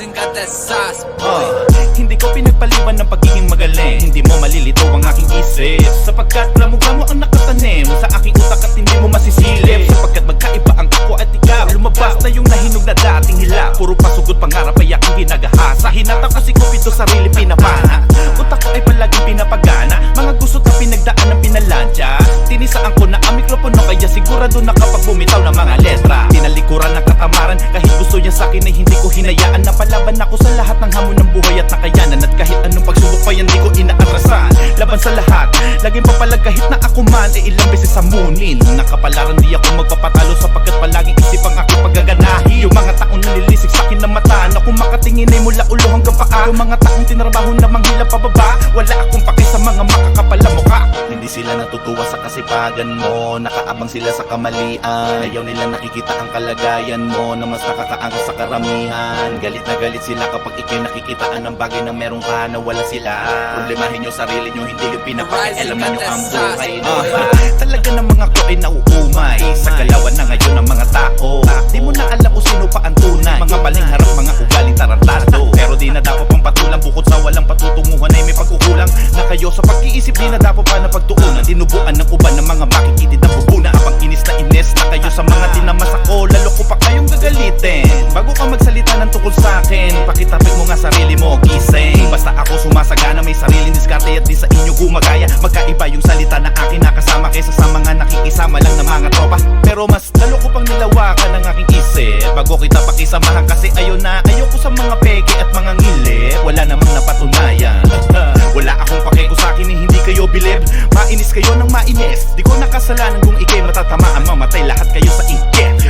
rising got that sauce. Hindi ko pinagpaliban ng pagiging magaling. Hindi mo malilito ang aking isip, sapagkat ramo-ramo ang nakatanim sa aking utak at hindi mo masisilip. Sapagkat magkaiba ang ako at ikaw. Lumabas na yung nahinog na dating hila. Puro pasugod pangarap ay aking ginagahasa. Hinata ko si Cupido, sarili pinapana. Utak ko ay palaging pinapagana. Mga gusot na pinagdaan ng pinalansya. Tinisaan ko na ang mikropono, kaya sigurado na kapag bumitaw ng mga letra. Tinalikuran ng katamaran, kahit gusto niya sa'kin ay hindi ko hinayaan. Napalaban ako sa lahat ng hamon ng buhay at nakayanan. At kahit anong pagsubok pa yan di ko inaatrasan. Laban sa lahat, laging papalag kahit na ako man ay ilang beses samunin. Nakapalaran di ako magpapatalo, sapagkat palaging isip ang aking paggaganahin. Yung mga taong nalilisik sa'kin ng mata, na kung makatingin ay mula ulo hanggang paa. Yung mga taong tinrabaho na manghila pababa, wala akong paki sa mga makakapal na mukha. Hindi sila natutuwa sa kasipagan mo, nakaabang sila sa kamalian. Ayaw nila nakikita ang kalagayan mo, na mas nakakaangas sa karamihan. Galit na galit sila kapag ikaw'y nakikitaan ng bagay na meron ka na wala sila. Problemahin nyo sarili nyo, hindi yung pinapakialaman nyo ang buhay. Talaga ng mga ko ay nauumay sa galawan na ngayon ng mga tao. Di mo na alam kung sino pa ang tunay. Mga baling harap, mga ugaling tarantado. Pero di na dapat pang patulang, bukod sa walang patutunguhan ay may pagkukulang. Na kayo sa pag-iisip di na dapat pa na pagtuunan. Tinubuan ng uban ng mga makikitid na bubuna. Abang inis na kayo sa mga tinamas ako, lalo ko pa kayong gagalitin. Bago ka magsalita ng tungkol sa akin, pakitapik mo nga sarili mo, gising. Basta ako sumasagana, may sariling diskarte at di sa inyo gumagaya. Magkaiba yung salita na akin nakasama kaysa sa mga nakikisama lang ng mga tropa. Pero mas lalo ko pang nilawakan ang aking isip bago kita pakisamahan, kasi ayoko sa mga peke at mga ngilip. Wala namang napatunayan. Wala akong pake ko sa akin eh, hindi kayo bilib. Mainis kayo ng mainis, di ko nakasalanan kung ikay matatamaan. Mamatay lahat kayo sa inggit.